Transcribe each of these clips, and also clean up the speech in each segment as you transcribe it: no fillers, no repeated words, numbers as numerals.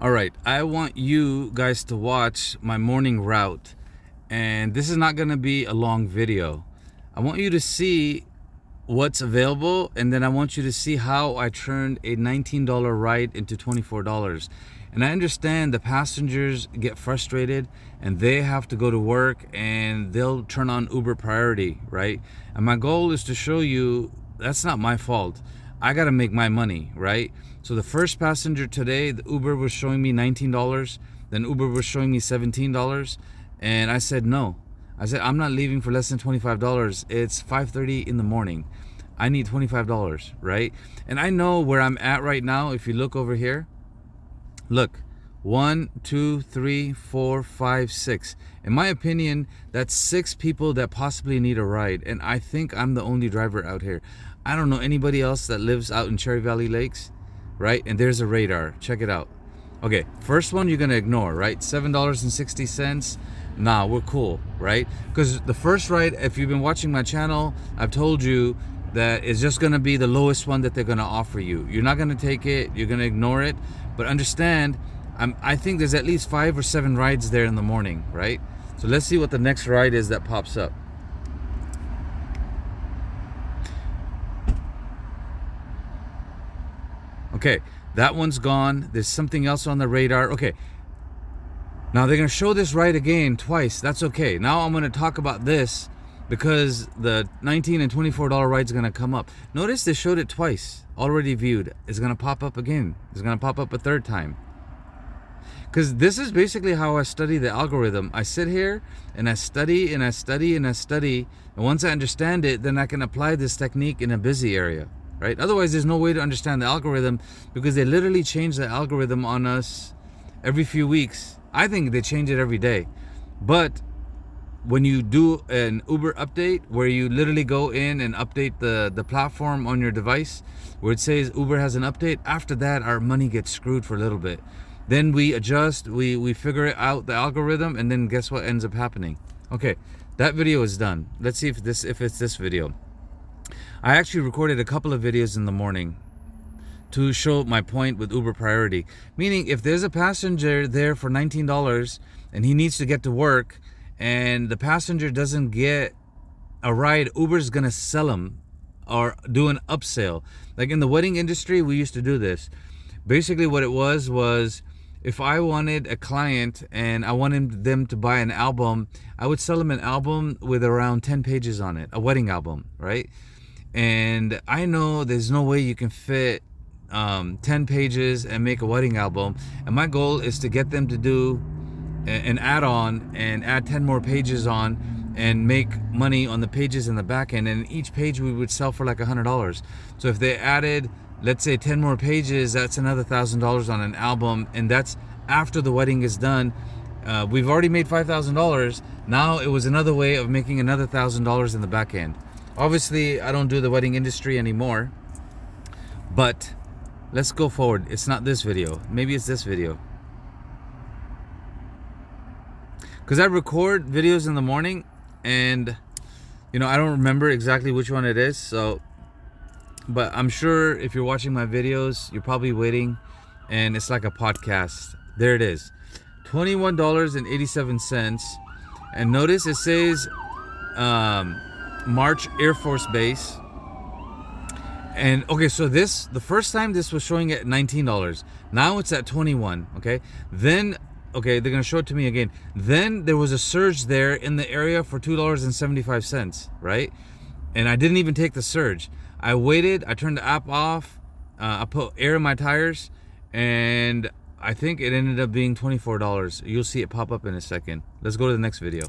All right, I want you guys to watch my morning route, and this is not going to be a long video. I want you to see what's available, and then I want you to see how I turned a $19 ride into $24. And I understand the passengers get frustrated and they have to go to work and they'll turn on Uber priority, right? And my goal is to show you that's not my fault. I got to make my money, right? So the first passenger today, the Uber was showing me $19, then Uber was showing me $17, and I said no. I said I'm not leaving for less than $25. It's 5:30 in the morning. I need $25, right? And I know where I'm at right now. If you look over here, look, 1, 2, 3, 4, 5, 6. In my opinion, that's 6 people that possibly need a ride, and I think I'm the only driver out here. I don't know anybody else that lives out in Cherry Valley Lakes, right? And there's a radar. Check it out. Okay, first one you're gonna ignore, right? $7.60. Nah, we're cool, right? Because the first ride, if you've been watching my channel, I've told you that it's just gonna be the lowest one that they're gonna offer you. You're not gonna take it, you're gonna ignore it, but understand, I think there's at least 5 or 7 rides there in the morning, right? So let's see what the next ride is that pops up. Okay, that one's gone. There's something else on the radar. Okay, now they're gonna show this ride again twice. That's okay. Now I'm gonna talk about this because the $19 and $24 ride's gonna come up. Notice they showed it twice, already viewed. It's gonna pop up again. It's gonna pop up a third time. Because this is basically how I study the algorithm. I sit here and I study and I study and I study. And once I understand it, then I can apply this technique in a busy area, right? Otherwise, there's no way to understand the algorithm because they literally change the algorithm on us every few weeks. I think they change it every day. But when you do an Uber update where you literally go in and update the platform on your device where it says Uber has an update, after that our money gets screwed for a little bit. Then we adjust, we figure it out, the algorithm, and then guess what ends up happening? Okay, that video is done. Let's see if it's this video. I actually recorded a couple of videos in the morning to show my point with Uber priority. Meaning if there's a passenger there for $19 and he needs to get to work and the passenger doesn't get a ride, Uber's gonna sell him or do an upsell. Like in the wedding industry, we used to do this. Basically what it was if I wanted a client and I wanted them to buy an album, I would sell them an album with around 10 pages on it, a wedding album, right? And I know there's no way you can fit 10 pages and make a wedding album. And my goal is to get them to do an add-on and add 10 more pages on and make money on the pages in the back end. And each page we would sell for like $100. So if they added, let's say 10 more pages, that's another $1,000 on an album, and that's after the wedding is done. We've already made $5,000. Now it was another way of making another $1,000 in the back end. Obviously, I don't do the wedding industry anymore, but let's go forward. It's not this video. Maybe it's this video. Because I record videos in the morning, and I don't remember exactly which one it is, so. But I'm sure if you're watching my videos, you're probably waiting, and it's like a podcast. There it is, $21.87. And notice it says March Air Force Base. And okay, so the first time this was showing at $19. Now it's at $21. Okay, then they're gonna show it to me again. Then there was a surge there in the area for $2.75, right? And I didn't even take the surge. I waited, I turned the app off, I put air in my tires, and I think it ended up being $24. You'll see it pop up in a second. Let's go to the next video.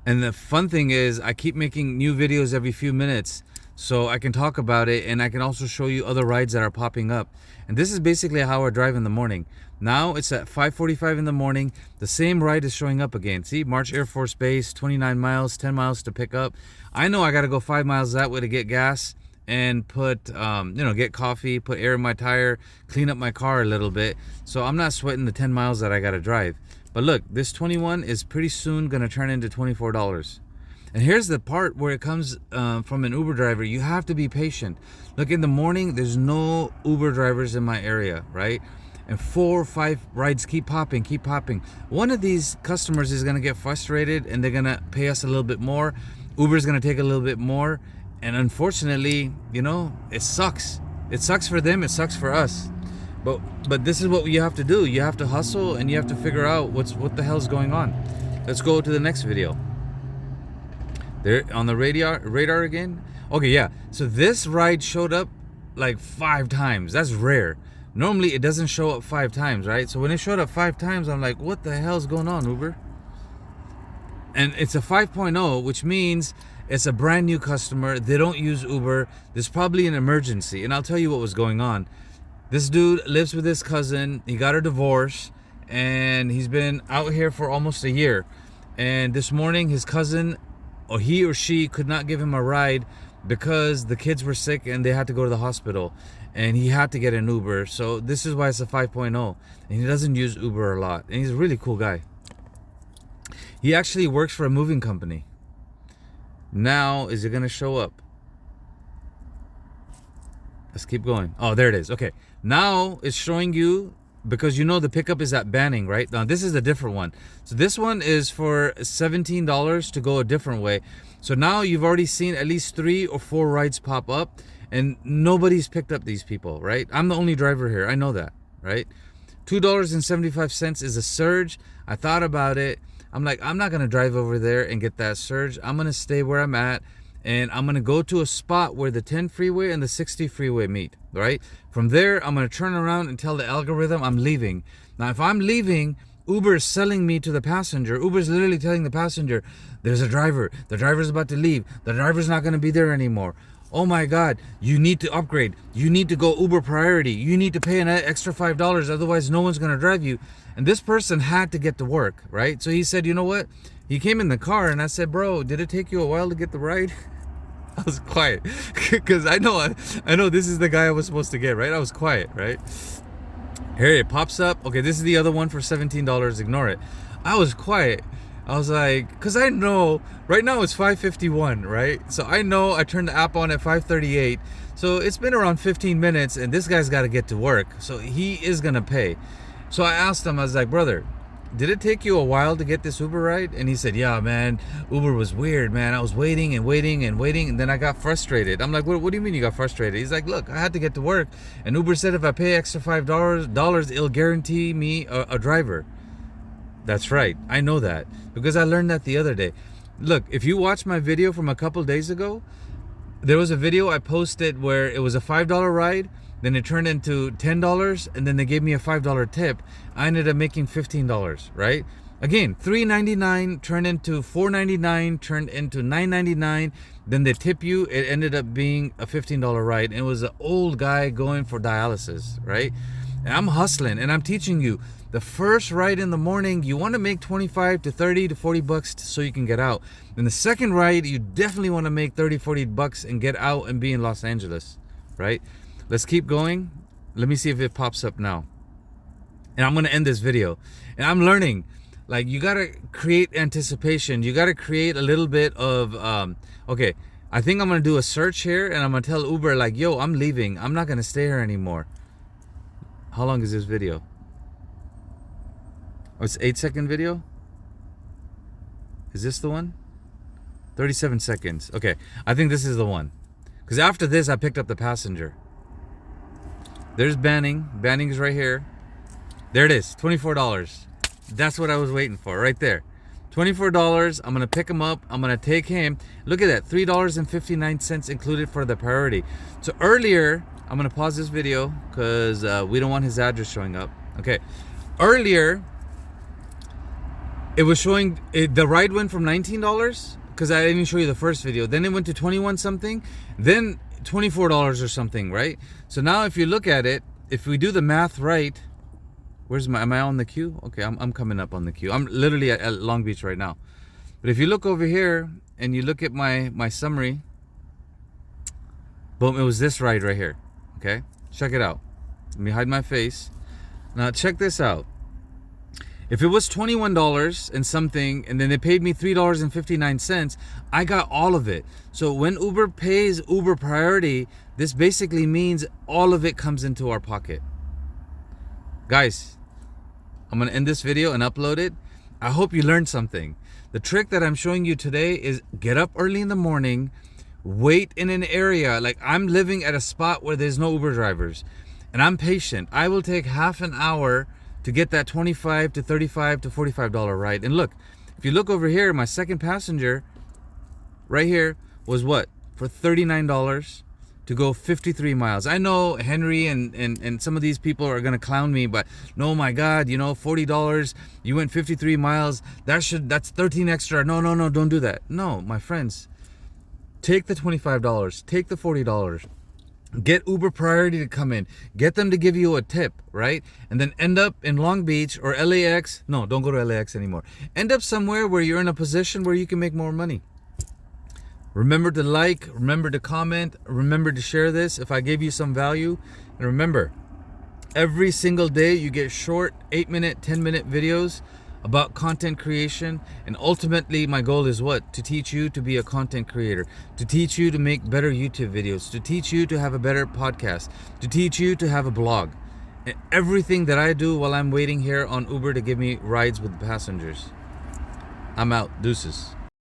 And the fun thing is I keep making new videos every few minutes so I can talk about it, and I can also show you other rides that are popping up. And this is basically how I drive in the morning. Now it's at 5:45 in the morning. The same ride is showing up again. See, March Air Force Base, 29 miles, 10 miles to pick up. I know I got to go 5 miles that way to get gas and put, get coffee, put air in my tire, clean up my car a little bit. So I'm not sweating the 10 miles that I got to drive. But look, this 21 is pretty soon going to turn into $24. And here's the part where it comes from an Uber driver. You have to be patient. Look, in the morning, there's no Uber drivers in my area, right? And 4 or 5 rides keep popping. One of these customers is going to get frustrated and they're going to pay us a little bit more. Uber's going to take a little bit more. And unfortunately, you know, it sucks. It sucks for them. It sucks for us. But this is what you have to do. You have to hustle and you have to figure out what the hell's going on. Let's go to the next video. There on the radar again. Okay, yeah. So this ride showed up like 5 times. That's rare. Normally it doesn't show up 5 times, right? So when it showed up 5 times, I'm like, what the hell's going on, Uber? And it's a 5.0, which means it's a brand new customer. They don't use Uber. There's probably an emergency. And I'll tell you what was going on. This dude lives with his cousin. He got a divorce and he's been out here for almost a year. And this morning his cousin, or he or she, could not give him a ride because the kids were sick and they had to go to the hospital. And he had to get an Uber. So this is why it's a 5.0. And he doesn't use Uber a lot. And he's a really cool guy. He actually works for a moving company. Now, is it going to show up? Let's keep going. Oh, there it is. Okay. Now it's showing you, because you know the pickup is at Banning, right? Now this is a different one. So this one is for $17 to go a different way. So now you've already seen at least 3 or 4 rides pop up. And nobody's picked up these people, right? I'm the only driver here. I know that, right? $2.75 is a surge. I thought about it. I'm like, I'm not going to drive over there and get that surge. I'm going to stay where I'm at. And I'm going to go to a spot where the 10 freeway and the 60 freeway meet, right? From there, I'm going to turn around and tell the algorithm I'm leaving. Now, if I'm leaving, Uber is selling me to the passenger. Uber is literally telling the passenger, there's a driver. The driver's about to leave. The driver's not going to be there anymore. Oh my God, you need to upgrade. You need to go Uber priority. You need to pay an extra $5, otherwise no one's gonna drive you. And this person had to get to work, right? So he said, you know what? He came in the car and I said, bro, did it take you a while to get the ride? I was quiet because I know this is the guy I was supposed to get, right? I was quiet, right? Here it pops up. Okay, this is the other one for $17. Ignore it. I was quiet. I was like, because I know right now it's 5:51, right? So I know I turned the app on at 5:38. So it's been around 15 minutes and this guy's got to get to work. So he is going to pay. So I asked him, I was like, brother, did it take you a while to get this Uber ride? And he said, yeah, man, Uber was weird, man. I was waiting and waiting and waiting. And then I got frustrated. I'm like, what do you mean you got frustrated? He's like, look, I had to get to work. And Uber said if I pay extra $5, it'll guarantee me a driver. That's right. I know that because I learned that the other day. Look, if you watch my video from a couple days ago, there was a video I posted where it was a $5 ride, then it turned into $10, and then they gave me a $5 tip. I ended up making $15, right? Again, $3.99 turned into $4.99, turned into $9.99. Then they tip you. It ended up being a $15 ride. And it was an old guy going for dialysis, right? And I'm hustling and I'm teaching you. The first ride in the morning, you want to make 25 to 30 to 40 bucks so you can get out. And the second ride, you definitely want to make 30, 40 bucks and get out and be in Los Angeles, right? Let's keep going. Let me see if it pops up now. And I'm going to end this video. And I'm learning, like, you got to create anticipation. You got to create a little bit of, okay, I think I'm going to do a search here and I'm going to tell Uber, like, yo, I'm leaving. I'm not going to stay here anymore. How long is this video? Oh, it's 8-second video. Is this the one? 37 seconds. Okay, I think this is the one. Because after this, I picked up the passenger. There's Banning. Banning is right here. There it is, $24. That's what I was waiting for, right there. $24. I'm gonna pick him up. I'm gonna take him. Look at that, $3.59 included for the priority. So earlier, I'm gonna pause this video because we don't want his address showing up. Okay, earlier, it was showing, the ride went from $19 because I didn't show you the first video. Then it went to 21 something, then $24 or something, right? So now if you look at it, if we do the math right, am I on the queue? Okay, I'm coming up on the queue. I'm literally at Long Beach right now. But if you look over here and you look at my summary, boom, it was this ride right here. Okay, check it out. Let me hide my face. Now check this out. If it was $21 and something, and then they paid me $3.59, I got all of it. So when Uber pays Uber priority, this basically means all of it comes into our pocket. Guys, I'm gonna end this video and upload it. I hope you learned something. The trick that I'm showing you today is get up early in the morning, wait in an area. Like, I'm living at a spot where there's no Uber drivers, and I'm patient. I will take half an hour to get that $25 to $35 to $45 ride. And look, if you look over here, my second passenger right here was what? For $39 to go 53 miles. I know Henry and some of these people are gonna clown me, but no, my God, you know, $40, you went 53 miles, that's 13 extra. No, don't do that. No, my friends, take the $25, take the $40. Get Uber priority to come in. Get them to give you a tip, right? And then end up in Long Beach or LAX. No, don't go to LAX anymore. End up somewhere where you're in a position where you can make more money. Remember to like, remember to comment, remember to share this if I gave you some value. And remember, every single day you get short 8-minute, 10-minute videos about content creation, and ultimately my goal is what? To teach you to be a content creator, to teach you to make better YouTube videos, to teach you to have a better podcast, to teach you to have a blog. And everything that I do while I'm waiting here on Uber to give me rides with passengers. I'm out. Deuces.